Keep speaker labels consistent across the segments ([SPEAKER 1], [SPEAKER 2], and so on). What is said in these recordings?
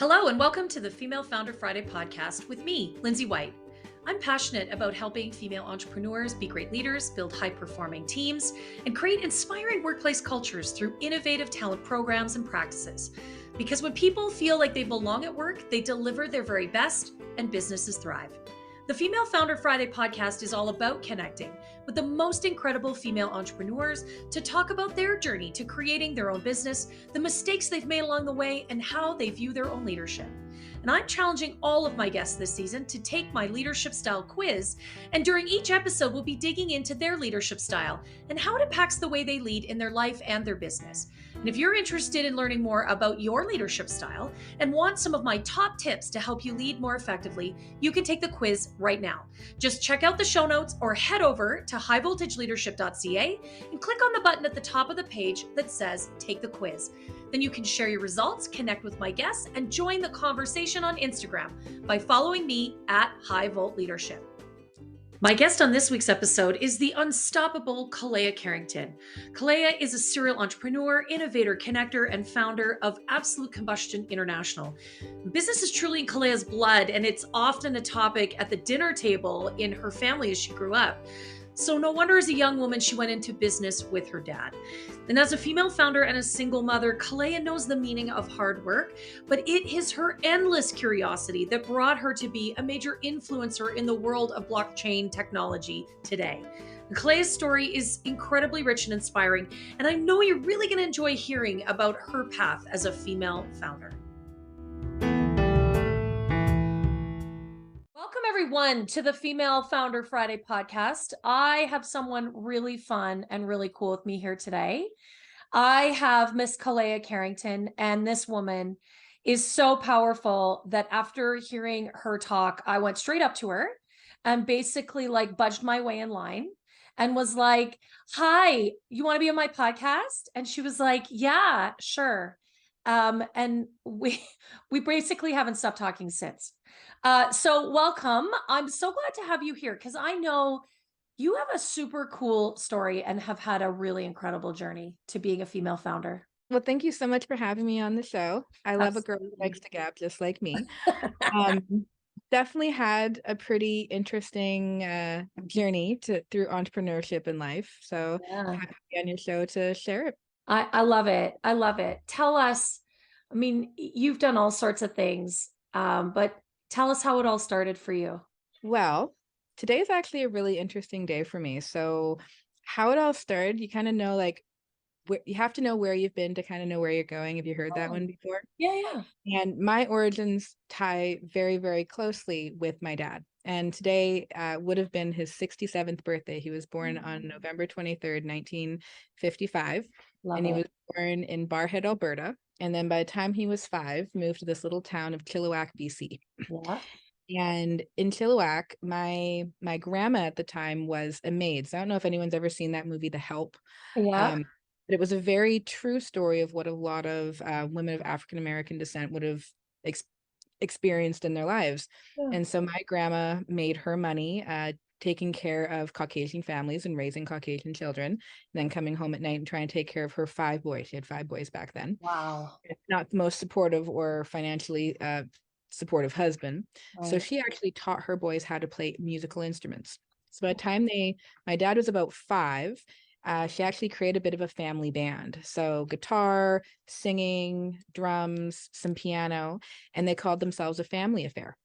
[SPEAKER 1] Hello, and welcome to the Female Founder Friday podcast with me, Lindsay White. I'm passionate about helping female entrepreneurs be great leaders, build high-performing teams, and create inspiring workplace cultures through innovative talent programs and practices. Because when people feel like they belong at work, they deliver their very best and businesses thrive. The Female Founder Friday podcast is all about connecting with the most incredible female entrepreneurs to talk about their journey to creating their own business, the mistakes they've made along the way, and how they view their own leadership. And I'm challenging all of my guests this season to take my leadership style quiz. And during each episode, we'll be digging into their leadership style and how it impacts the way they lead in their life and their business. And if you're interested in learning more about your leadership style and want some of my top tips to help you lead more effectively, you can take the quiz right now. Just check out the show notes or head over to highvoltageleadership.ca and click on the button at the top of the page that says Take the Quiz. Then you can share your results, connect with my guests, and join the conversation on Instagram by following me at High Volt Leadership. My guest on this week's episode is the unstoppable Koleya Karrington. Koleya is a serial entrepreneur, innovator, connector, and founder of Absolute Combustion International. Business is truly in Koleya's blood, and it's often a topic at the dinner table in her family as she grew up. So no wonder as a young woman, she went into business with her dad. And as a female founder and a single mother, Koleya knows the meaning of hard work, but it is her endless curiosity that brought her to be a major influencer in the world of blockchain technology today. And Koleya's story is incredibly rich and inspiring, and I know you're really going to enjoy hearing about her path as a female founder. Welcome, everyone, to the Female Founder Friday podcast. I have someone really fun and really cool with me here today. I have Miss Koleya Karrington, and this woman is so powerful that after hearing her talk, I went straight up to her and basically budged my way in line and was like, "Hi, you want to be on my podcast?" And she was like, "Yeah, sure." And we basically haven't stopped talking since. So welcome. I'm so glad to have you here because I know you have a super cool story and have had a really incredible journey to being a female founder.
[SPEAKER 2] Well, thank you so much for having me on the show. I love a girl who likes to gab just like me. Um, Definitely had a pretty interesting journey through entrepreneurship in life. So
[SPEAKER 1] Yeah.
[SPEAKER 2] happy to be on your show to share it.
[SPEAKER 1] I love it. I love it. Tell us, I mean, you've done all sorts of things, but tell us how it all started for you.
[SPEAKER 2] Well, today is actually a really interesting day for me. So how it all started, you kind of know you have to know where you've been to kind of know where you're going. Have you heard that
[SPEAKER 1] Oh,
[SPEAKER 2] one before?
[SPEAKER 1] yeah.
[SPEAKER 2] And my origins tie very, very closely with my dad. And today would have been his 67th birthday. He was born on November 23rd, 1955.
[SPEAKER 1] Love
[SPEAKER 2] And he
[SPEAKER 1] it.
[SPEAKER 2] was born in Barhead, Alberta. And then by the time he was 5, moved to this little town of 𝐊𝐨𝐥𝐞𝐲𝐚, BC.
[SPEAKER 1] Yeah.
[SPEAKER 2] And in 𝐊𝐿𝐴𝐥𝐿, my grandma at the time was a maid. So I don't know if anyone's ever seen that movie, The Help.
[SPEAKER 1] Yeah.
[SPEAKER 2] But it was a very true story of what a lot of women of African American descent would have experienced in their lives.
[SPEAKER 1] Yeah.
[SPEAKER 2] And so my grandma made her money taking care of Caucasian families and raising Caucasian children, and then coming home at night and trying to take care of her 5 boys. She had 5 boys back then.
[SPEAKER 1] Wow.
[SPEAKER 2] Not the most supportive or financially supportive husband. So
[SPEAKER 1] Right.
[SPEAKER 2] she actually taught her boys how to play musical instruments. So by the time my dad was about 5, she actually created a bit of a family band. So guitar, singing, drums, some piano, and they called themselves a family affair.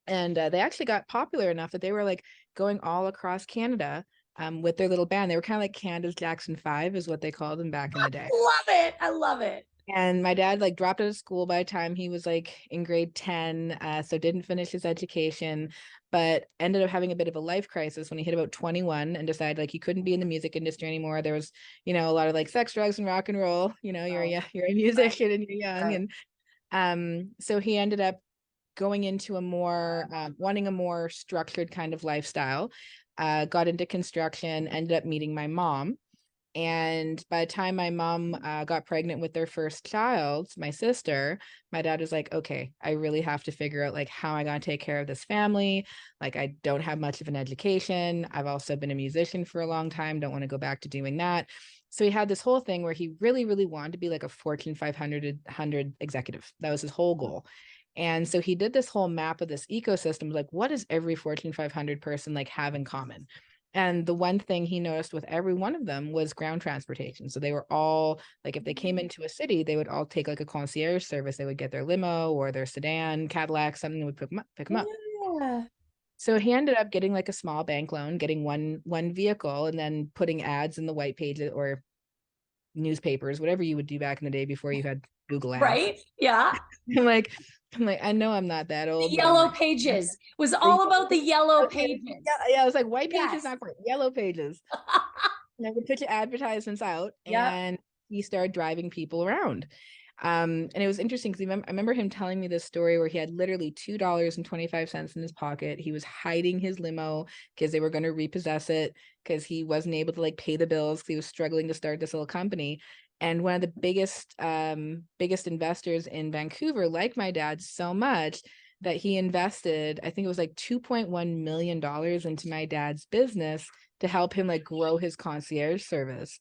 [SPEAKER 2] And they actually got popular enough that they were going all across Canada with their little band. They were kind of like Canada's Jackson 5 is what they called them back in the day.
[SPEAKER 1] Love it. I love it.
[SPEAKER 2] And my dad dropped out of school by the time he was in grade 10, so didn't finish his education, but ended up having a bit of a life crisis when he hit about 21 and decided he couldn't be in the music industry anymore. There was, a lot of sex, drugs, and rock and roll. You're a musician and you're young,
[SPEAKER 1] Right.
[SPEAKER 2] and so he ended up going into wanting a more structured kind of lifestyle. Got into construction, ended up meeting my mom. And by the time my mom got pregnant with their first child, my sister, my dad was like, okay, I really have to figure out how am I going to take care of this family? I don't have much of an education. I've also been a musician for a long time. Don't want to go back to doing that. So he had this whole thing where he really, really wanted to be like a Fortune 500 executive. That was his whole goal. And so he did this whole map of this ecosystem, like what does every Fortune 500 person like have in common? And the one thing he noticed with every one of them was ground transportation. So they were all like, if they came into a city, they would all take like a concierge service. They would get their limo or their sedan, Cadillac, something that would pick them up.
[SPEAKER 1] Yeah.
[SPEAKER 2] So he ended up getting like a small bank loan, getting one vehicle, and then putting ads in the white pages or newspapers, whatever you would do back in the day before you had Google ads.
[SPEAKER 1] Right. Yeah.
[SPEAKER 2] I'm like, I know I'm not that old.
[SPEAKER 1] The yellow pages was all about the yellow pages.
[SPEAKER 2] Yeah, I was like, white pages,
[SPEAKER 1] Yes.
[SPEAKER 2] not quite, yellow pages. And I would put your advertisements out,
[SPEAKER 1] Yep.
[SPEAKER 2] and he started driving people around. And it was interesting because I remember him telling me this story where he had literally $2.25 in his pocket. He was hiding his limo because they were going to repossess it because he wasn't able to like pay the bills because he was struggling to start this little company. And one of the biggest investors in Vancouver liked my dad so much that he invested, I think it was like $2.1 million into my dad's business to help him like grow his concierge service.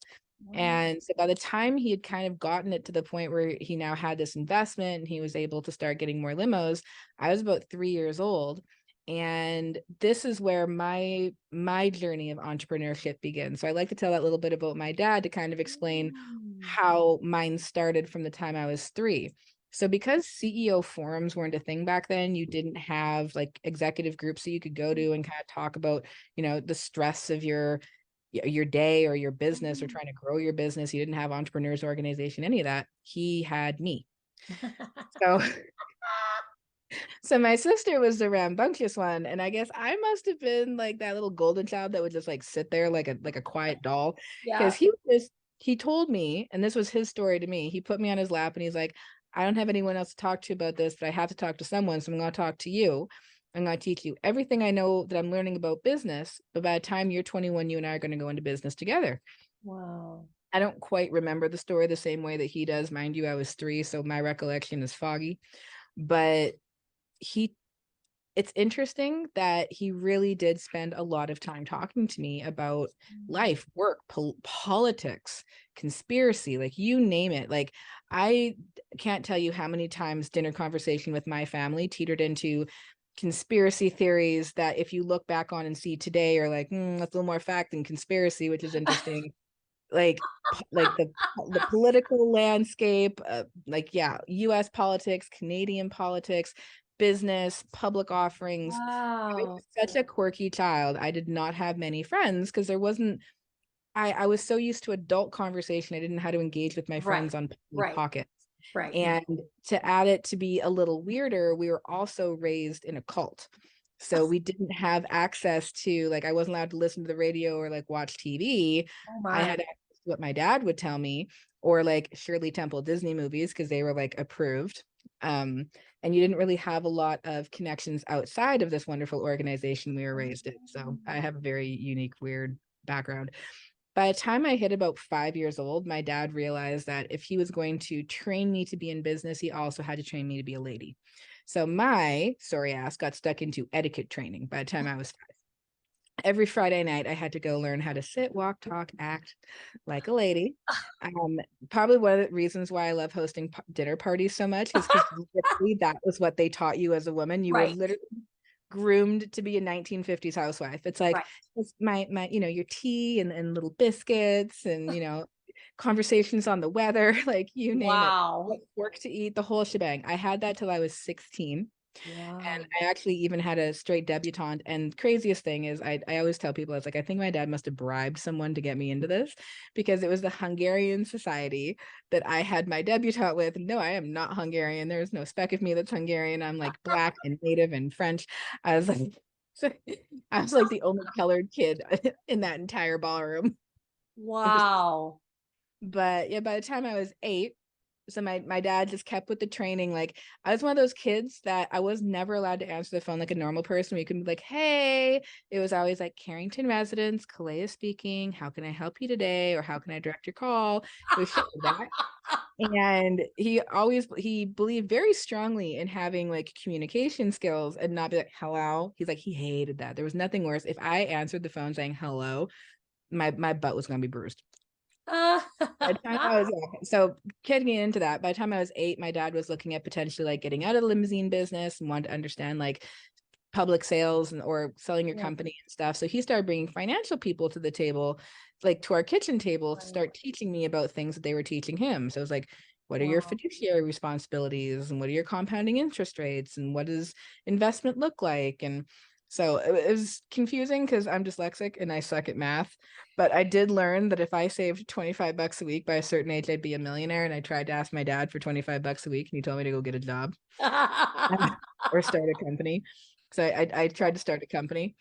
[SPEAKER 2] And so by the time he had kind of gotten it to the point where he now had this investment and he was able to start getting more limos, I was about 3 years old. And this is where my journey of entrepreneurship begins. So I like to tell that little bit about my dad to kind of explain how mine started from the time I was 3. So because CEO forums weren't a thing back then, you didn't have like executive groups that you could go to and kind of talk about, the stress of your day or your business or trying to grow your business. You didn't have entrepreneurs organization, any of that. He had me. So my sister was the rambunctious one, and I guess I must have been like that little golden child that would just like sit there like a quiet doll. Because he told me, and this was his story to me. He put me on his lap and he's like, I don't have anyone else to talk to about this, but I have to talk to someone, so I'm going to talk to you. I'm going to teach you everything I know that I'm learning about business, but by the time you're 21, you and I are going to go into business together.
[SPEAKER 1] Wow.
[SPEAKER 2] I don't quite remember the story the same way that he does. Mind you, I was 3, so my recollection is foggy. But it's interesting that he really did spend a lot of time talking to me about life, work, politics, conspiracy, like you name it. Like I can't tell you how many times dinner conversation with my family teetered into conspiracy theories that if you look back on and see today are like, that's a little more fact than conspiracy, which is interesting. like the political landscape, US politics, Canadian politics, business, public offerings.
[SPEAKER 1] Wow.
[SPEAKER 2] I was such a quirky child. I did not have many friends because there wasn't, I was so used to adult conversation. I didn't know how to engage with my friends on pockets.
[SPEAKER 1] Right.
[SPEAKER 2] And to add it to be a little weirder, we were also raised in a cult. So we didn't have access to, like, I wasn't allowed to listen to the radio or like watch TV. I had access to what my dad would tell me, or like Shirley Temple Disney movies because they were like approved. And you didn't really have a lot of connections outside of this wonderful organization we were raised in. So I have a very unique, weird background. By the time I hit about 5 years old, my dad realized that if he was going to train me to be in business, he also had to train me to be a lady. So my sorry ass got stuck into etiquette training by the time I was 5. Every Friday night, I had to go learn how to sit, walk, talk, act like a lady. Probably one of the reasons why I love hosting dinner parties so much is because literally that was what they taught you as a woman. You were literally groomed to be a 1950s housewife. It's like it's my your tea and little biscuits and conversations on the weather, like you name it, work to eat, the whole shebang. I had that till I was 16. Wow. And I actually even had a straight debutante. And craziest thing is I always tell people, it's like, I think my dad must have bribed someone to get me into this because it was the Hungarian society that I had my debutante with. No, I am not Hungarian. There's no speck of me that's Hungarian. I'm like Black and Native and French. I was like the only colored kid in that entire ballroom.
[SPEAKER 1] Wow.
[SPEAKER 2] But yeah, by the time I was 8, so my dad just kept with the training. Like I was one of those kids that I was never allowed to answer the phone like a normal person. We could be like, hey, it was always like Karrington residence, Koleya speaking. How can I help you today? Or how can I direct your call? It was shit like that. And he believed very strongly in having like communication skills and not be like, hello. He's like, he hated that. There was nothing worse. If I answered the phone saying hello, my butt was going to be bruised. By the time I was so getting into that, by the time I was 8, my dad was looking at potentially like getting out of the limousine business and wanted to understand like public sales and or selling your
[SPEAKER 1] Yeah.
[SPEAKER 2] company and stuff. So he started bringing financial people to the table, like to our kitchen table, to
[SPEAKER 1] Right.
[SPEAKER 2] start teaching me about things that they were teaching him. So it was like, what are your
[SPEAKER 1] Wow.
[SPEAKER 2] fiduciary responsibilities and what are your compounding interest rates and what does investment look like? And so it was confusing because I'm dyslexic and I suck at math. But I did learn that if I saved 25 bucks a week by a certain age, I'd be a millionaire. And I tried to ask my dad for 25 bucks a week and he told me to go get a job or start a company. So I tried to start a company.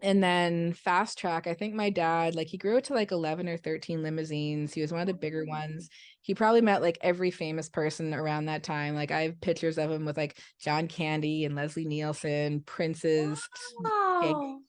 [SPEAKER 2] And then fast track, I think my dad, like he grew it to like 11 or 13 limousines. He was one of the bigger ones. He probably met like every famous person around that time. Like I have pictures of him with like John Candy and Leslie Nielsen, Prince's,
[SPEAKER 1] Wow.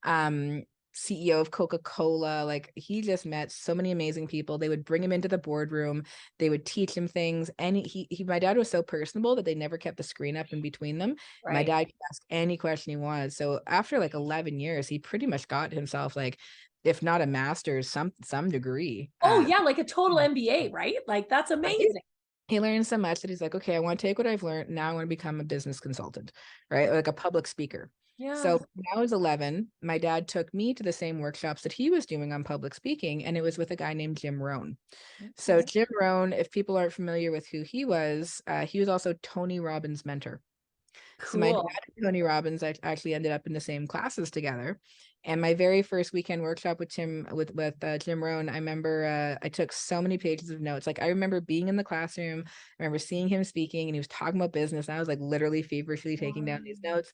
[SPEAKER 2] um, CEO of Coca-Cola. Like he just met so many amazing people. They would bring him into the boardroom. They would teach him things. And my dad was so personable that they never kept the screen up in between them. My
[SPEAKER 1] Right.
[SPEAKER 2] dad could ask any question he wanted. So after like 11 years, he pretty much got himself like, if not a master's, some degree.
[SPEAKER 1] Oh yeah, like a total MBA, right? Like that's amazing.
[SPEAKER 2] He learned so much that he's like, okay, I want to take what I've learned. Now I want to become a business consultant, right? Like a public speaker.
[SPEAKER 1] Yeah.
[SPEAKER 2] So when I was 11, my dad took me to the same workshops that he was doing on public speaking, and it was with a guy named Jim Rohn. So
[SPEAKER 1] Okay.
[SPEAKER 2] Jim Rohn, if people aren't familiar with who he was also Tony Robbins' mentor. So my dad
[SPEAKER 1] Cool.
[SPEAKER 2] and Tony Robbins actually ended up in the same classes together. And my very first weekend workshop with Jim Rohn, I remember I took so many pages of notes. Like I remember being in the classroom, I remember seeing him speaking, and he was talking about business. And I was like literally feverishly taking down these
[SPEAKER 1] Wow.
[SPEAKER 2] notes.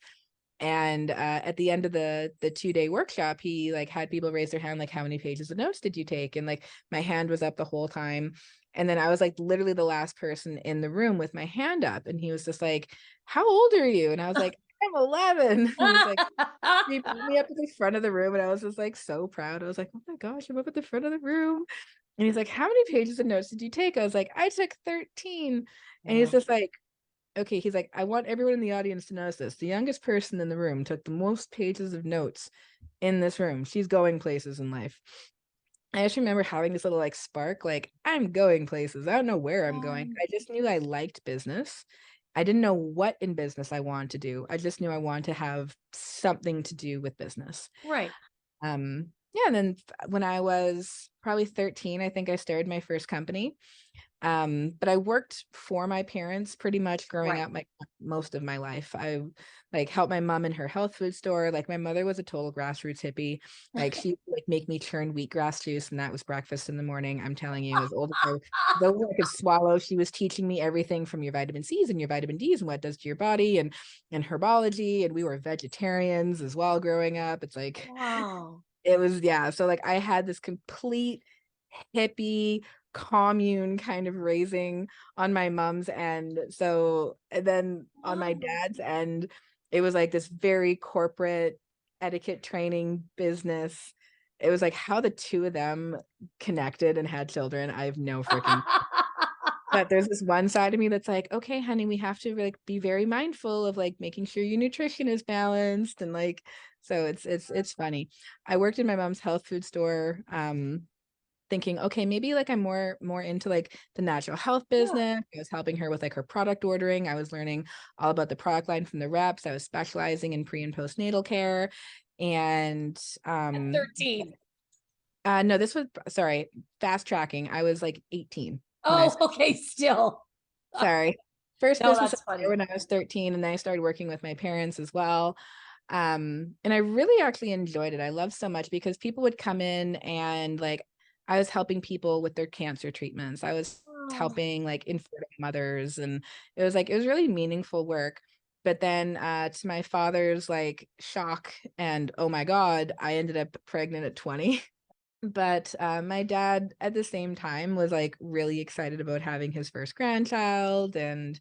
[SPEAKER 2] And at the end of the 2-day workshop, he like had people raise their hand, like, how many pages of notes did you take? And like my hand was up the whole time. And then I was like literally the last person in the room with my hand up. And he was just like, how old are you? And I was like, I'm 11. And he's like, he put me up at the front of the room. And I was just like so proud. I was like, oh my gosh, I'm up at the front of the room. And he's like, how many pages of notes did you take? I was like, I took 13. And he's
[SPEAKER 1] Wow.
[SPEAKER 2] just like, okay, he's like, I want everyone in the audience to notice this. The youngest person in the room took the most pages of notes in this room. She's going places in life. I just remember having this little like spark, like, I'm going places. I don't know where I'm going. I just knew I liked business. I didn't know what in business I wanted to do. I just knew I wanted to have something to do with business.
[SPEAKER 1] Right.
[SPEAKER 2] Yeah, and then when I was probably 13, I think I started my first company. But I worked for my parents pretty much growing
[SPEAKER 1] Right.
[SPEAKER 2] up most of my life. I like helped my mom in her health food store. Like my mother was a total grassroots hippie. Like she would like make me churn wheatgrass juice, and that was breakfast in the morning. I'm telling you, as old as I could swallow, she was teaching me everything from your vitamin C's and your vitamin D's and what it does to your body and herbology. And we were vegetarians as well growing up. It's like
[SPEAKER 1] Wow.
[SPEAKER 2] it was, yeah. So like I had this complete hippie commune kind of raising on my mom's end. So and then on my
[SPEAKER 1] Wow.
[SPEAKER 2] dad's end, it was like this very corporate etiquette training business. It was like how the two of them connected and had children. I have no freaking, but there's this one side of me that's like, okay, honey, we have to like be very mindful of like making sure your nutrition is balanced and like, so it's funny. I worked in my mom's health food store, thinking, okay, maybe like I'm more into like the natural health
[SPEAKER 1] Yeah.
[SPEAKER 2] business. I was helping her with like her product ordering. I was learning all about the product line from the reps. I was specializing in pre and postnatal care. And
[SPEAKER 1] At 13.
[SPEAKER 2] no, this was, sorry, fast tracking. I was like 18 when I
[SPEAKER 1] Oh, okay, still.
[SPEAKER 2] sorry. First
[SPEAKER 1] No,
[SPEAKER 2] business
[SPEAKER 1] that's funny.
[SPEAKER 2] when I was 13, and then I started working with my parents as well. And I really actually enjoyed it. I loved so much because people would come in and like I was helping people with their cancer treatments. I was
[SPEAKER 1] Oh.
[SPEAKER 2] helping like infertile mothers, and it was really meaningful work. But then to my father's like shock and oh my God, I ended up pregnant at 20. But my dad at the same time was like really excited about having his first grandchild. And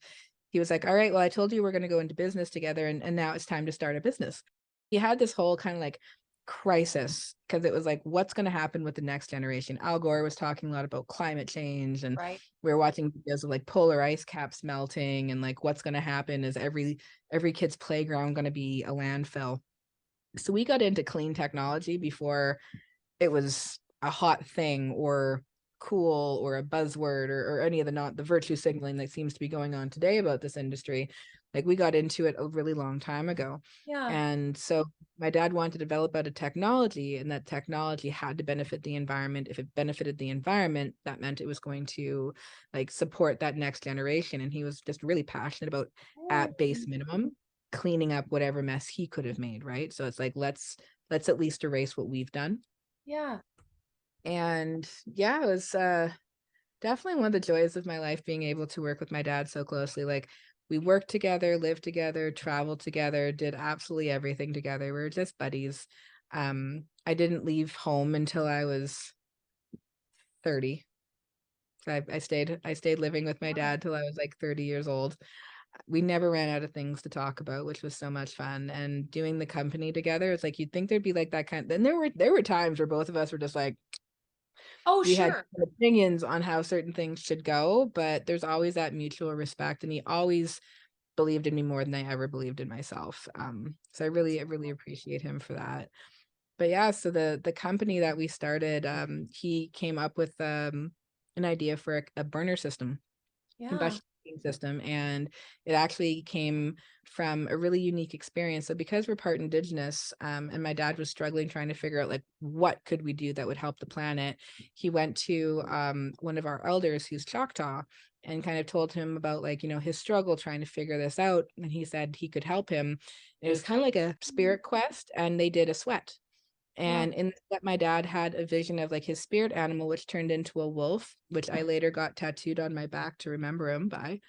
[SPEAKER 2] he was like, all right, well, I told you we're going to go into business together. And now it's time to start a business. He had this whole kind of like crisis because it was like, what's going to happen with the next generation? Al Gore was talking a lot about climate change. And
[SPEAKER 1] Right.
[SPEAKER 2] we were watching videos of like polar ice caps melting. And like, what's going to happen is every kid's playground going to be a landfill. So we got into clean technology before it was a hot thing or cool or a buzzword or any of the not the virtue signaling that seems to be going on today about this industry. Like we got into it a really long time ago.
[SPEAKER 1] Yeah.
[SPEAKER 2] And so my dad wanted to develop out a technology, and that technology had to benefit the environment. If it benefited the environment, that meant it was going to like support that next generation. And he was just really passionate about, at base minimum, cleaning up whatever mess he could have made, right? So it's like let's at least erase what we've done.
[SPEAKER 1] Yeah.
[SPEAKER 2] And yeah, it was definitely one of the joys of my life being able to work with my dad so closely. Like we worked together, lived together, traveled together, did absolutely everything together. We were just buddies. I didn't leave home until I was 30. So I stayed living with my dad till I was like 30 years old. We never ran out of things to talk about, which was so much fun. And doing the company together, it's like you'd think there'd be like that kind. Then there were times where both of us were just like,
[SPEAKER 1] Oh,
[SPEAKER 2] we had
[SPEAKER 1] sure.
[SPEAKER 2] opinions on how certain things should go, but there's always that mutual respect, and he always believed in me more than I ever believed in myself. So I really appreciate him for that. But yeah, so the company that we started, he came up with an idea for a burner system,
[SPEAKER 1] Yeah.
[SPEAKER 2] combustion system, and it actually came from a really unique experience. So because we're part indigenous, and my dad was struggling trying to figure out like what could we do that would help the planet, he went to one of our elders who's Choctaw and kind of told him about like, his struggle trying to figure this out, and he said he could help him. It was kind of like a spirit quest, and they did a sweat.
[SPEAKER 1] Wow.
[SPEAKER 2] And in that, my dad had a vision of like his spirit animal, which turned into a wolf, which I later got tattooed on my back to remember him by.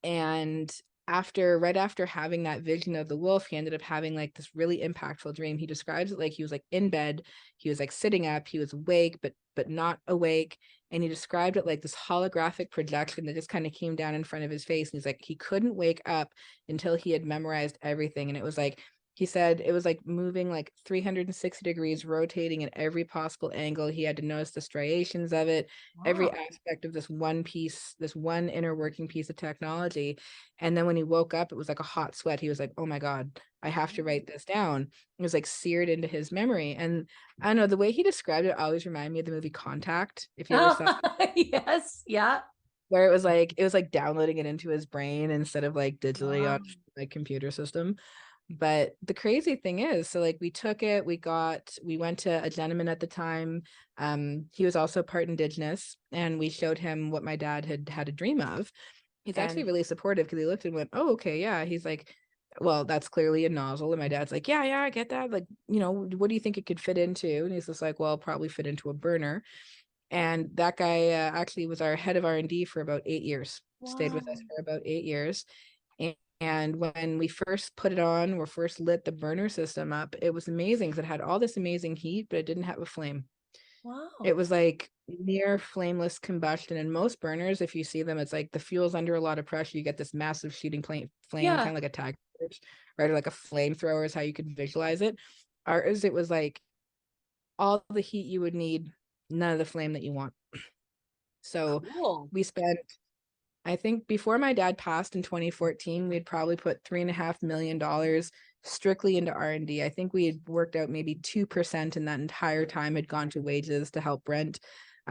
[SPEAKER 2] And right after having that vision of the wolf, he ended up having like this really impactful dream. He describes it like he was like in bed, he was like sitting up, he was awake, but not awake. And he described it like this holographic projection that just kind of came down in front of his face. And he's like, he couldn't wake up until he had memorized everything. And it was like, he said it was like moving like 360 degrees, rotating at every possible angle. He had to notice the striations of it, every
[SPEAKER 1] Wow.
[SPEAKER 2] aspect of this one piece, this one inner working piece of technology. And then when he woke up, it was like a hot sweat. He was like, oh my God, I have to write this down. It was like seared into his memory. And I don't know, the way he described it always reminded me of the movie Contact, if you ever saw,
[SPEAKER 1] Yes. Yeah.
[SPEAKER 2] where it was like downloading it into his brain instead of like digitally on
[SPEAKER 1] Wow.
[SPEAKER 2] like computer system. But the crazy thing is, so like we took it, we went to a gentleman at the time. He was also part indigenous, and we showed him what my dad had had a dream of. He's actually really supportive because he looked and went, oh, okay, yeah. He's like, well, that's clearly a nozzle. And my dad's like, yeah, I get that. Like, what do you think it could fit into? And he's just like, well, probably fit into a burner. And that guy actually was our head of R&D for about 8 years, stayed with us
[SPEAKER 1] Wow.
[SPEAKER 2] for about 8 years. And when we first put it on, or first lit the burner system up, it was amazing because it had all this amazing heat, but it didn't have a flame. It
[SPEAKER 1] Wow.
[SPEAKER 2] was like near flameless combustion. And most burners, if you see them, it's like the fuel's under a lot of pressure. You get this massive shooting flame,
[SPEAKER 1] Yeah.
[SPEAKER 2] kind of like a tag torch, right? Or like a flamethrower is how you could visualize it. Ours, it was like all the heat you would need, none of the flame that you want. So
[SPEAKER 1] Cool.
[SPEAKER 2] we spent, I think before my dad passed in 2014, we'd probably put $3.5 million strictly into R&D. I think we had worked out maybe 2% in that entire time had gone to wages to help Brent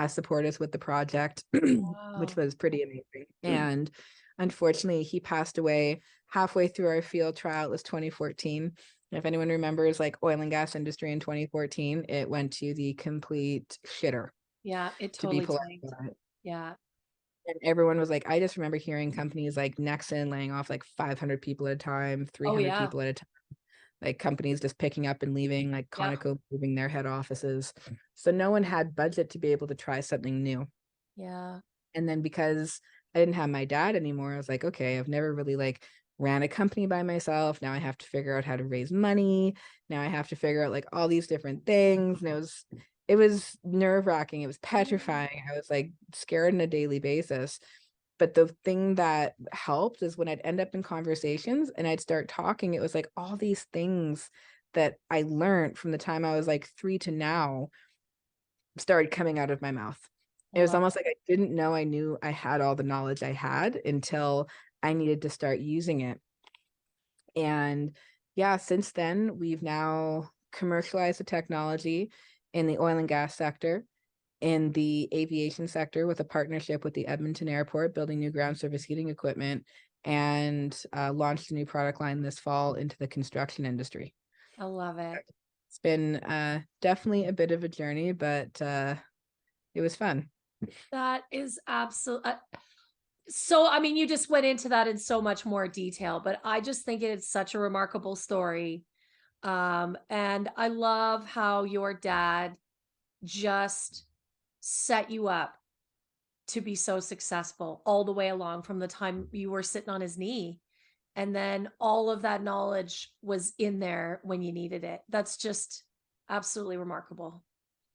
[SPEAKER 2] support us with the project, which
[SPEAKER 1] Wow.
[SPEAKER 2] was pretty amazing. And unfortunately, he passed away halfway through our field trial. It was 2014. If anyone remembers like oil and gas industry in 2014, it went to the complete shitter,
[SPEAKER 1] Yeah, it
[SPEAKER 2] to be
[SPEAKER 1] totally
[SPEAKER 2] polite
[SPEAKER 1] tanked.
[SPEAKER 2] about it.
[SPEAKER 1] Yeah.
[SPEAKER 2] And everyone was like, I just remember hearing companies like Nexon laying off like 500 people at a time,
[SPEAKER 1] Oh,
[SPEAKER 2] 300
[SPEAKER 1] yeah.
[SPEAKER 2] people at a time, like companies just picking up and leaving, like
[SPEAKER 1] Yeah.
[SPEAKER 2] Conoco moving their head offices. So no one had budget to be able to try something new.
[SPEAKER 1] Yeah.
[SPEAKER 2] And then because I didn't have my dad anymore, I was like, okay, I've never really like ran a company by myself. Now I have to figure out how to raise money. Now I have to figure out like all these different things. And it was nerve-wracking. It was petrifying. I was like scared on a daily basis. But the thing that helped is when I'd end up in conversations and I'd start talking, it was like all these things that I learned from the time I was like 3 to now started coming out of my mouth. It was
[SPEAKER 1] Wow.
[SPEAKER 2] almost like I didn't know I knew I had all the knowledge I had until I needed to start using it. And yeah, since then, we've now commercialized the technology. in the oil and gas sector, in the aviation sector with a partnership with the Edmonton Airport, building new ground surface heating equipment, and launched a new product line this fall into the construction industry.
[SPEAKER 1] I love it.
[SPEAKER 2] It's been definitely a bit of a journey, but it was fun.
[SPEAKER 1] That is absolutely. So, I mean, you just went into that in so much more detail, but I just think it's such a remarkable story. And I love how your dad just set you up to be so successful all the way along from the time you were sitting on his knee. And then all of that knowledge was in there when you needed it. That's just absolutely remarkable.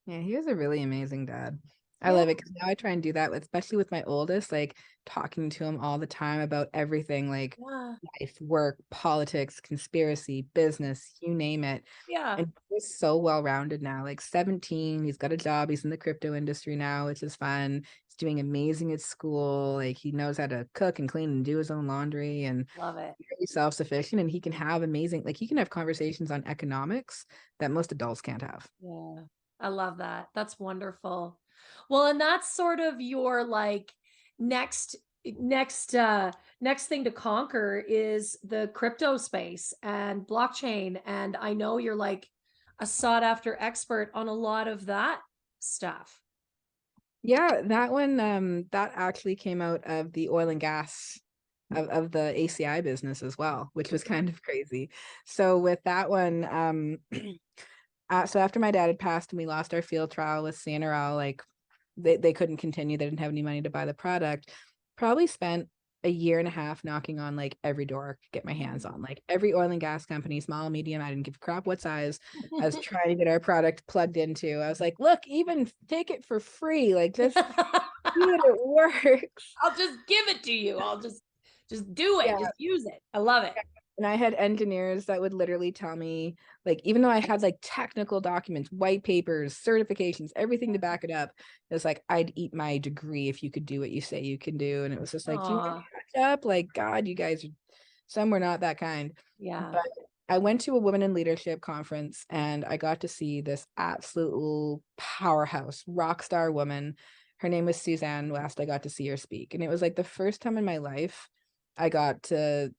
[SPEAKER 2] Yeah, he was a really amazing dad. I
[SPEAKER 1] Yeah.
[SPEAKER 2] love it because now I try and do that, especially with my oldest, like talking to him all the time about everything, like
[SPEAKER 1] Yeah.
[SPEAKER 2] life, work, politics, conspiracy, business, you name it.
[SPEAKER 1] Yeah.
[SPEAKER 2] And he's so well-rounded now, like 17, he's got a job, he's in the crypto industry now, which is fun. He's doing amazing at school. Like he knows how to cook and clean and do his own laundry and
[SPEAKER 1] Love it.
[SPEAKER 2] really self-sufficient. And he can have amazing, like he can have conversations on economics that most adults can't have.
[SPEAKER 1] Yeah. I love that. That's wonderful. Well, and that's sort of your like next next thing to conquer is the crypto space and blockchain. And I know you're like a sought after expert on a lot of that stuff.
[SPEAKER 2] Yeah, that one, that actually came out of the oil and gas of the ACI business as well, which was kind of crazy. So with that one, so after my dad had passed and we lost our field trial with CNRL, like they couldn't continue. They didn't have any money to buy the product. Probably spent a year and a half knocking on like every door I could get my hands on, like every oil and gas company, small, medium. I didn't give a crap what size. I was trying to get our product plugged into. I was like, look, even take it for free. Like just see that it works.
[SPEAKER 1] I'll just give it to you. I'll just do it.
[SPEAKER 2] Yeah.
[SPEAKER 1] Just use it. I love it.
[SPEAKER 2] And I had engineers that would literally tell me, like, even though I had like technical documents, white papers, certifications, everything to back it up, it's like, I'd eat my degree if you could do what you say you can do. And it was just like, do you want
[SPEAKER 1] Aw.
[SPEAKER 2] to catch up? Like, God, you guys, some were not that kind.
[SPEAKER 1] Yeah.
[SPEAKER 2] But I went to a women in leadership conference and I got to see this absolute powerhouse, rock star woman. Her name was Suzanne West. I got to see her speak. And it was like the first time in my life I got to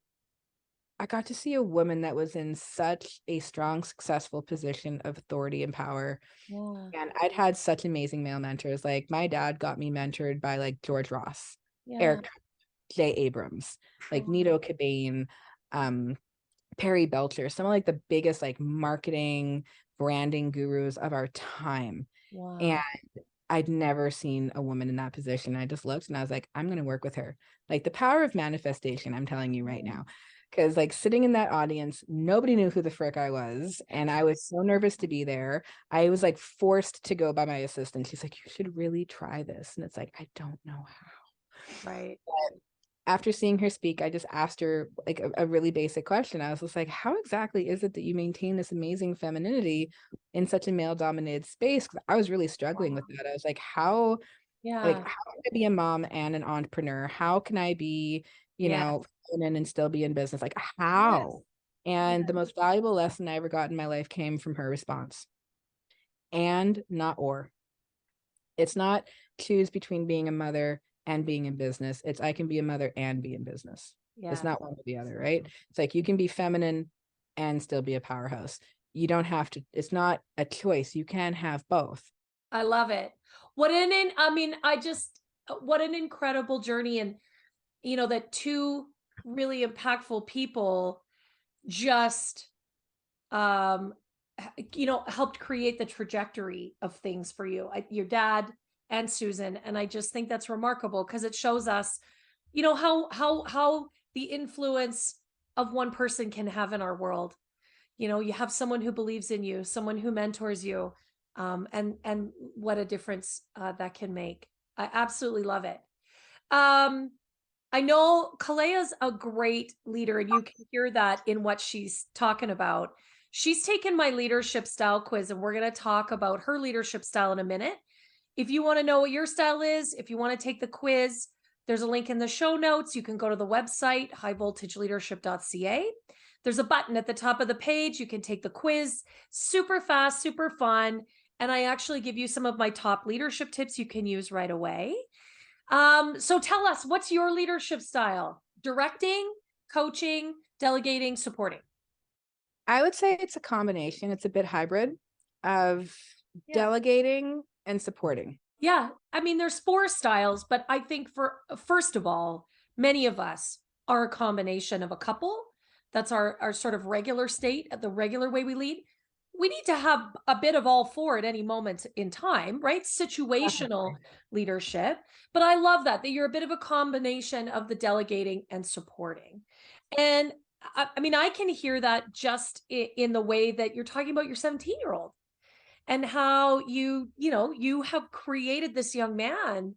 [SPEAKER 2] see a woman that was in such a strong, successful position of authority and power.
[SPEAKER 1] Yeah.
[SPEAKER 2] And I'd had such amazing male mentors. Like my dad got me mentored by like George Ross,
[SPEAKER 1] Yeah.
[SPEAKER 2] Eric, Jay Abrams, like Nito Cobain, Perry Belcher, some of like the biggest like marketing, branding gurus of our time. And
[SPEAKER 1] Wow.
[SPEAKER 2] I'd never seen a woman in that position. I just looked and I was like, I'm going to work with her. Like the power of manifestation, I'm telling you right now. Because like sitting in that audience, nobody knew who the frick I was. And I was so nervous to be there. I was like forced to go by my assistant. She's like, you should really try this. And it's like, I don't know how.
[SPEAKER 1] Right.
[SPEAKER 2] But after seeing her speak, I just asked her like a really basic question. I was just like, how exactly is it that you maintain this amazing femininity in such a male dominated space? 'Cause I was really struggling with that. I was like, how
[SPEAKER 1] Yeah.
[SPEAKER 2] can I be a mom and an entrepreneur? How can I be,
[SPEAKER 1] Yeah.
[SPEAKER 2] feminine and still be in business? Like
[SPEAKER 1] Yes.
[SPEAKER 2] how? And the most valuable lesson I ever got in my life came from her response. And not or. It's not choose between being a mother and being in business. It's I can be a mother and be in business. It's
[SPEAKER 1] Yeah.
[SPEAKER 2] not one or the other, right? It's like you can be feminine and still be a powerhouse. You don't have to, it's not a choice. You can have both.
[SPEAKER 1] I love it. I mean, what an incredible journey. And, that two really impactful people just, um, helped create the trajectory of things for you, your dad and Susan. And I just think that's remarkable because it shows us, how the influence of one person can have in our world. You have someone who believes in you, someone who mentors you, and what a difference that can make. I absolutely love it. Um, I know Koleya's a great leader, and you can hear that in what she's talking about. She's taken my leadership style quiz, and we're going to talk about her leadership style in a minute. If you want to know what your style is, if you want to take the quiz, there's a link in the show notes. You can go to the website, highvoltageleadership.ca. There's a button at the top of the page. You can take the quiz. Super fast, super fun. and I actually give you some of my top leadership tips you can use right away. So tell us, what's your leadership style? Directing, coaching, delegating, supporting?
[SPEAKER 2] I would say it's a combination. It's a bit hybrid of
[SPEAKER 1] Yeah.
[SPEAKER 2] delegating and supporting.
[SPEAKER 1] Yeah. I mean, there's four styles, but I think for first of all, many of us are a combination of a couple. That's our sort of regular state, the regular way we lead. We need to have a bit of all four at any moment in time, right? Situational
[SPEAKER 2] Definitely.
[SPEAKER 1] leadership. But I love that you're a bit of a combination of the delegating and supporting. And I mean, I can hear that just in the way that you're talking about your 17-year-old and how you have created this young man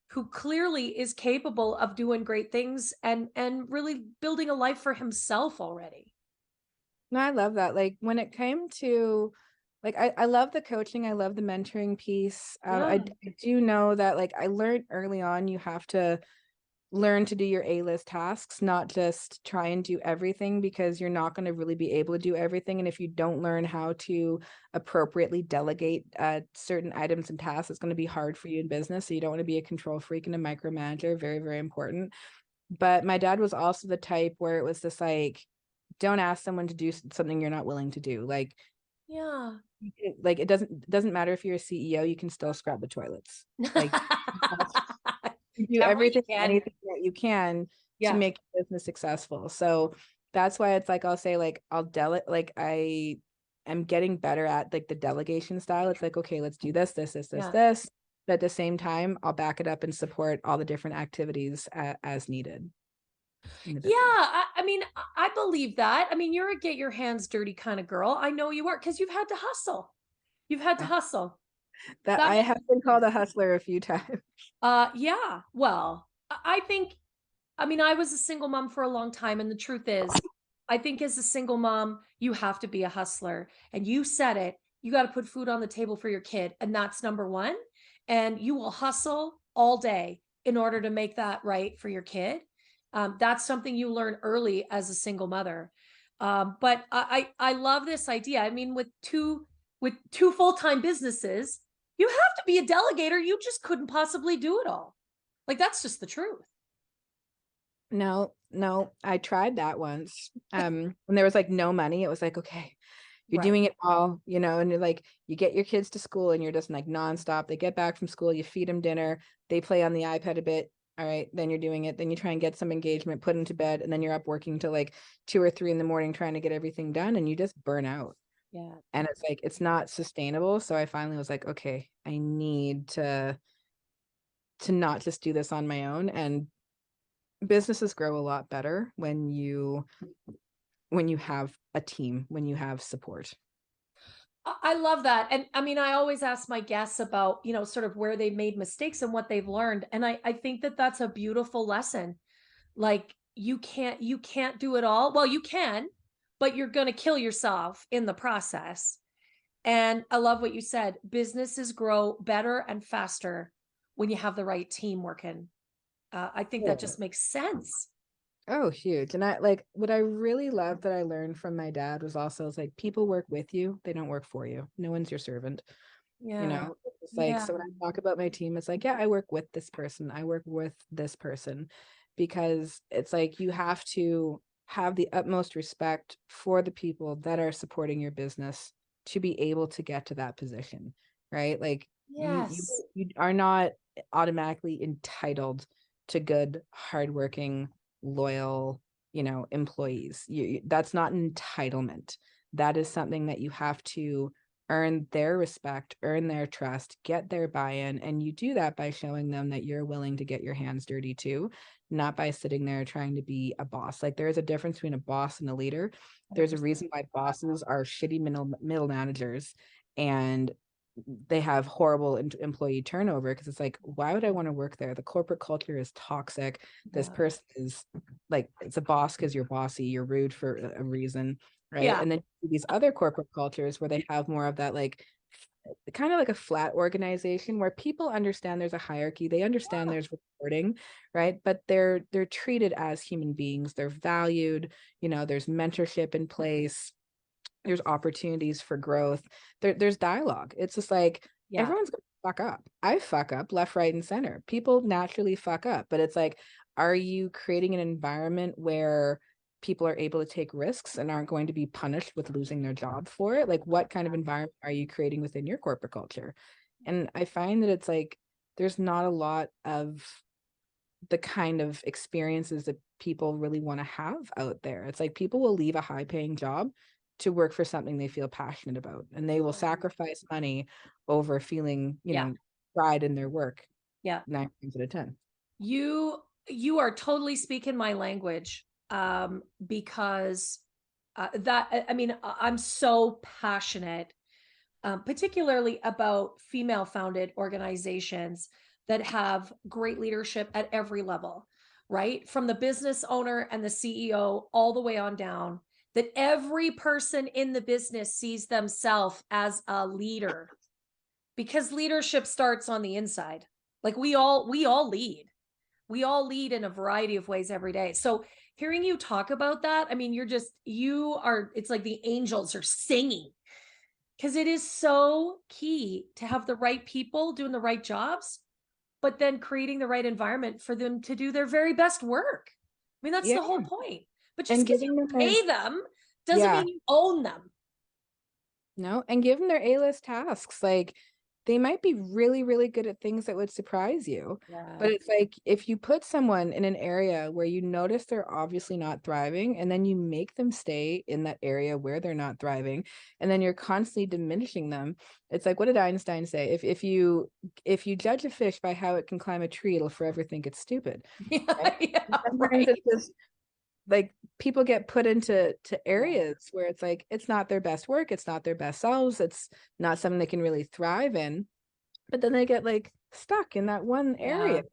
[SPEAKER 1] who clearly is capable of doing great things and really building a life for himself already.
[SPEAKER 2] No, I love that. Like when it came to like I love the coaching, I love the mentoring piece.
[SPEAKER 1] Yeah.
[SPEAKER 2] I do know that like I learned early on you have to learn to do your A-list tasks, not just try and do everything because you're not going to really be able to do everything. And if you don't learn how to appropriately delegate certain items and tasks, it's going to be hard for you in business. So you don't want to be a control freak and a micromanager. Very, very important. But my dad was also the type where it was just like, don't ask someone to do something you're not willing to do.
[SPEAKER 1] Yeah.
[SPEAKER 2] Like it doesn't matter if you're a CEO, you can still scrub the toilets. Like you do
[SPEAKER 1] Definitely
[SPEAKER 2] everything,
[SPEAKER 1] can.
[SPEAKER 2] anything that you can to
[SPEAKER 1] Yeah.
[SPEAKER 2] make your business successful. So that's why it's like I'll say like I'll delegate like I am getting better at like the delegation style. It's like, okay, let's do
[SPEAKER 1] Yeah.
[SPEAKER 2] this. But at the same time, I'll back it up and support all the different activities as needed in the
[SPEAKER 1] Yeah,
[SPEAKER 2] business.
[SPEAKER 1] I mean, I believe that. I mean, you're a get your hands dirty kind of girl. I know you are because you've had to hustle. You've had to
[SPEAKER 2] Uh,
[SPEAKER 1] hustle.
[SPEAKER 2] That
[SPEAKER 1] That
[SPEAKER 2] I have been called a hustler a few times.
[SPEAKER 1] yeah. Well, I think I mean, I was a single mom for a long time, and the truth is, I think as a single mom, you have to be a hustler. And you said it, you got to put food on the table for your kid, and that's number one. And you will hustle all day in order to make that right for your kid. That's something you learn early as a single mother. But I love this idea. I mean, with two full-time businesses, you have to be a delegator. You just couldn't possibly do it all. Like that's just the truth.
[SPEAKER 2] No, no, I tried that once. When there was like no money, it was like, okay, you're
[SPEAKER 1] Right.
[SPEAKER 2] doing it all, and you're like, you get your kids to school and you're just like nonstop. They get back from school, you feed them dinner, they play on the iPad a bit. All right, then you're doing it. Then you try and get some engagement, put them to bed, and then you're up working till like 2 or 3 in the morning trying to get everything done, and you just burn out.
[SPEAKER 1] Yeah.
[SPEAKER 2] And it's like it's not sustainable. So I finally was like, okay, I need to not just do this on my own. And businesses grow a lot better when you have a team, when you have support.
[SPEAKER 1] I love that. And I mean, I always ask my guests about, sort of where they've made mistakes and what they've learned. And I think that that's a beautiful lesson. Like you can't do it all. Well, you can, but you're going to kill yourself in the process. And I love what you said. Businesses grow better and faster when you have the right team working. I think that just makes sense.
[SPEAKER 2] Oh, huge. And I like what I really love that I learned from my dad was also it's like people work with you, they don't work for you. No one's your servant.
[SPEAKER 1] Yeah.
[SPEAKER 2] It's like
[SPEAKER 1] Yeah.
[SPEAKER 2] so when I talk about my team, it's like, yeah, I work with this person, I work with this person, because it's like you have to have the utmost respect for the people that are supporting your business to be able to get to that position, right? Like you you
[SPEAKER 1] Yes.
[SPEAKER 2] you are not automatically entitled to good, hardworking, loyal, employees. That's not an entitlement. That is something that you have to earn their respect, earn their trust, get their buy-in. And you do that by showing them that you're willing to get your hands dirty too, not by sitting there trying to be a boss. Like there is a difference between a boss and a leader. There's a
[SPEAKER 1] 100%.
[SPEAKER 2] reason why bosses are shitty middle managers and they have horrible employee turnover because it's like, why would I want to work there? The corporate culture is toxic. This
[SPEAKER 1] Yeah.
[SPEAKER 2] person is like, it's a boss because you're bossy, you're rude for a reason, right?
[SPEAKER 1] Yeah.
[SPEAKER 2] And then these other corporate cultures where they have more of that, like, kind of like a flat organization where people understand there's a hierarchy, they understand there's reporting, right? But they're treated as human beings, they're valued, there's mentorship in place, There's opportunities for growth. There's dialogue. It's just like
[SPEAKER 1] Yeah.
[SPEAKER 2] everyone's gonna fuck up. I fuck up left, right, and center. People naturally fuck up, but it's like, are you creating an environment where people are able to take risks and aren't going to be punished with losing their job for it? Like, what kind of environment are you creating within your corporate culture? And I find that it's like there's not a lot of the kind of experiences that people really want to have out there. It's like people will leave a high paying job to work for something they feel passionate about, and they will sacrifice money over feeling,
[SPEAKER 1] Yeah.
[SPEAKER 2] pride in their work
[SPEAKER 1] Yeah.
[SPEAKER 2] 9 times out of 10.
[SPEAKER 1] You are totally speaking my language, because I mean, I'm so passionate, particularly about female founded organizations that have great leadership at every level, right? From the business owner and the CEO all the way on down, that every person in the business sees themselves as a leader, because leadership starts on the inside. Like we all lead. We all lead in a variety of ways every day. So hearing you talk about that, I mean, it's like the angels are singing, because it is so key to have the right people doing the right jobs, but then creating the right environment for them to do their very best work. I mean, that's
[SPEAKER 2] Yeah.
[SPEAKER 1] the whole point. But just
[SPEAKER 2] And
[SPEAKER 1] because
[SPEAKER 2] giving
[SPEAKER 1] you
[SPEAKER 2] them
[SPEAKER 1] pay them doesn't
[SPEAKER 2] yeah,
[SPEAKER 1] mean you own them.
[SPEAKER 2] no, and give them their A-list tasks. Like, they might be really, really good at things that would surprise you.
[SPEAKER 1] Yeah.
[SPEAKER 2] But it's like if you put someone in an area where you notice they're obviously not thriving, and then you make them stay in that area where they're not thriving, and then you're constantly diminishing them. It's like, what did Einstein say? If you judge a fish by how it can climb a tree, it'll forever think it's stupid.
[SPEAKER 1] Yeah,
[SPEAKER 2] Right?
[SPEAKER 1] yeah,
[SPEAKER 2] And sometimes
[SPEAKER 1] right.
[SPEAKER 2] it's just like people get put into areas where it's like it's not their best work, it's not their best selves, it's not something they can really thrive in, but then they get like stuck in that one
[SPEAKER 1] Yeah.
[SPEAKER 2] area,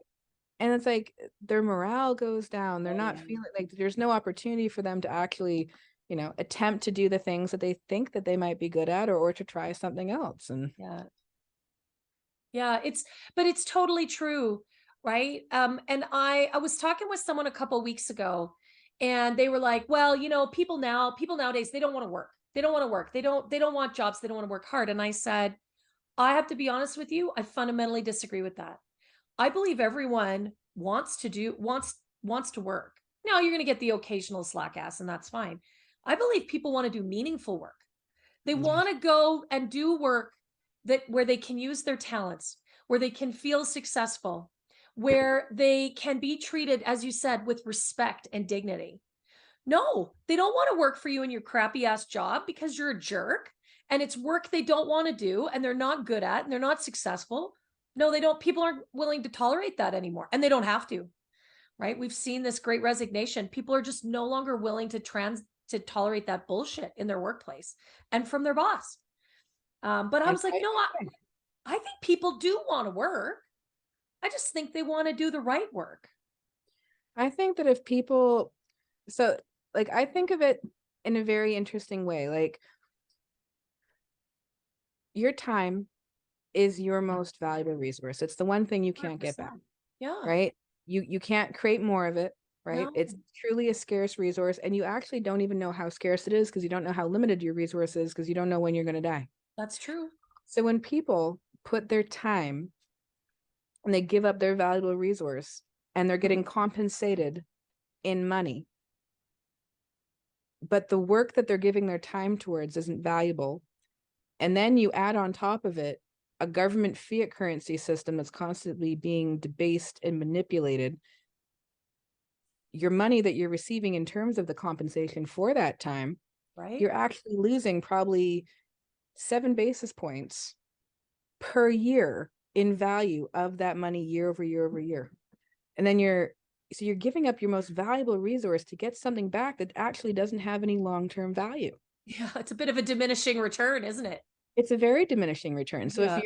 [SPEAKER 2] and it's like their morale goes down. They're
[SPEAKER 1] Yeah,
[SPEAKER 2] not
[SPEAKER 1] yeah,
[SPEAKER 2] feeling like there's no opportunity for them to actually, attempt to do the things that they think that they might be good at, or to try something else. And
[SPEAKER 1] yeah. Yeah, but it's totally true, right? And I was talking with someone a couple weeks ago, and they were like, "Well, people nowadays, they don't want to work. They don't want to work. They don't want jobs. They don't want to work hard." And I said, "I have to be honest with you. I fundamentally disagree with that. I believe everyone wants to work. Now you're going to get the occasional slack ass, and that's fine. I believe people want to do meaningful work. They
[SPEAKER 2] yeah,
[SPEAKER 1] want to go and do work that where they can use their talents, where they can feel successful, where they can be treated, as you said, with respect and dignity. No, they don't want to work for you in your crappy ass job because you're a jerk and it's work they don't want to do and they're not good at and they're not successful. No, they don't. People aren't willing to tolerate that anymore, and they don't have to, right? We've seen this great resignation. People are just no longer willing to tolerate that bullshit in their workplace and from their boss. But I
[SPEAKER 2] and
[SPEAKER 1] was like, no, I think people do want to work. I just think they want to do the right work.
[SPEAKER 2] I think that if people, so like I think of it in a very interesting way. Like, your time is your most valuable resource. It's the one thing you can't get back.
[SPEAKER 1] 100%. Yeah.
[SPEAKER 2] Right? You can't create more of it, right?
[SPEAKER 1] No,
[SPEAKER 2] It's truly a scarce resource, and you actually don't even know how scarce it is, because you don't know how limited your resource is, because you don't know when you're going to die.
[SPEAKER 1] that's true.
[SPEAKER 2] So when people put their time and they give up their valuable resource and they're getting compensated in money, but the work that they're giving their time towards isn't valuable, and then you add on top of it a government fiat currency system that's constantly being debased and manipulated, your money that you're receiving in terms of the compensation for that time,
[SPEAKER 1] Right.
[SPEAKER 2] you're actually losing probably 7 basis points per year in value of that money year over year over year. And then you're giving up your most valuable resource to get something back that actually doesn't have any long-term value.
[SPEAKER 1] Yeah. It's a bit of a diminishing return, isn't it?
[SPEAKER 2] It's a very diminishing return. So
[SPEAKER 1] Yeah.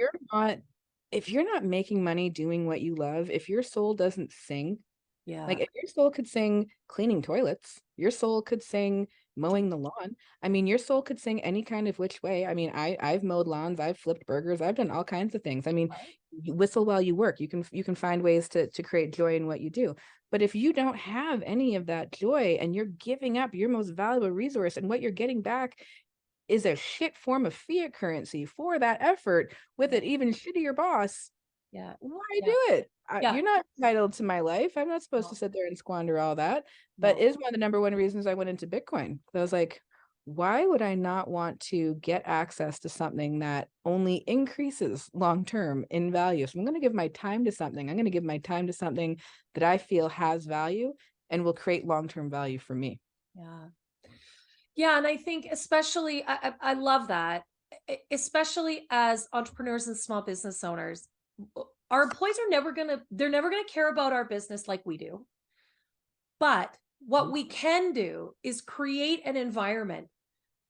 [SPEAKER 2] if you're not making money doing what you love, if your soul doesn't sing, like
[SPEAKER 1] Yeah.
[SPEAKER 2] if your soul could sing cleaning toilets, your soul could sing mowing the lawn. I mean, your soul could sing any kind of which way. I mean, I've mowed lawns, I've flipped burgers, I've done all kinds of things. I mean, you whistle while you work. You can find ways to create joy in what you do. But if you don't have any of that joy and you're giving up your most valuable resource, and what you're getting back is a shit form of fiat currency for that effort with an even shittier boss,
[SPEAKER 1] Yeah.
[SPEAKER 2] why
[SPEAKER 1] Yeah.
[SPEAKER 2] do it?
[SPEAKER 1] Yeah.
[SPEAKER 2] You're not entitled to my life. I'm not supposed to
[SPEAKER 1] No.
[SPEAKER 2] sit there and squander all that. But
[SPEAKER 1] No.
[SPEAKER 2] is one of the number one reasons I went into Bitcoin. I was like, why would I not want to get access to something that only increases long term in value? So I'm going to give my time to something. I'm going to give my time to something that I feel has value and will create long term value for me.
[SPEAKER 1] Yeah. Yeah. And I think especially, I love that, especially as entrepreneurs and small business owners, our employees are they're never going to care about our business like we do. But what we can do is create an environment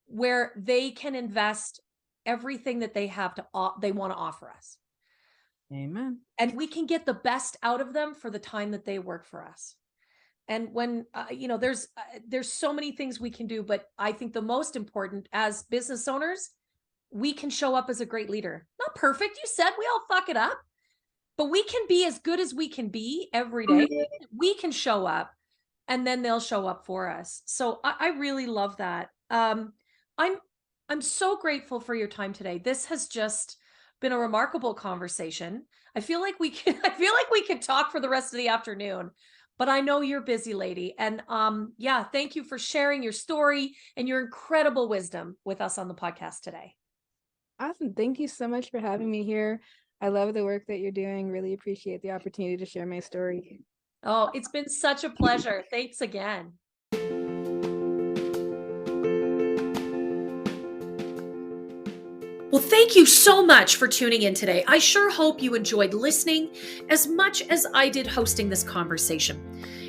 [SPEAKER 1] where they can invest everything that they have they want to offer us.
[SPEAKER 2] Amen.
[SPEAKER 1] And we can get the best out of them for the time that they work for us. And when, there's so many things we can do, but I think the most important as business owners, we can show up as a great leader. Not perfect. You said we all fuck it up, but we can be as good as we can be every day. We can show up and then they'll show up for us. So I really love that. I'm so grateful for your time today. This has just been a remarkable conversation. I feel like we could talk for the rest of the afternoon, but I know you're busy, lady. And yeah, thank you for sharing your story and your incredible wisdom with us on the podcast today.
[SPEAKER 2] Awesome. Thank you so much for having me here. I love the work that you're doing. Really appreciate the opportunity to share my story.
[SPEAKER 1] Oh, it's been such a pleasure. Thanks again. Well, thank you so much for tuning in today. I sure hope you enjoyed listening as much as I did hosting this conversation.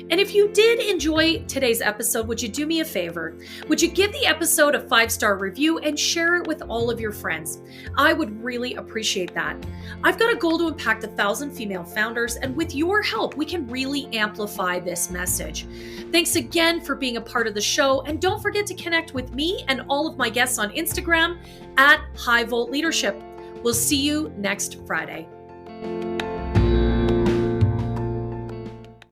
[SPEAKER 1] And if you did enjoy today's episode, would you do me a favor? Would you give the episode a 5-star review and share it with all of your friends? I would really appreciate that. I've got a goal to impact 1,000 female founders, and with your help, we can really amplify this message. Thanks again for being a part of the show, and don't forget to connect with me and all of my guests on Instagram at High Volt Leadership. We'll see you next Friday.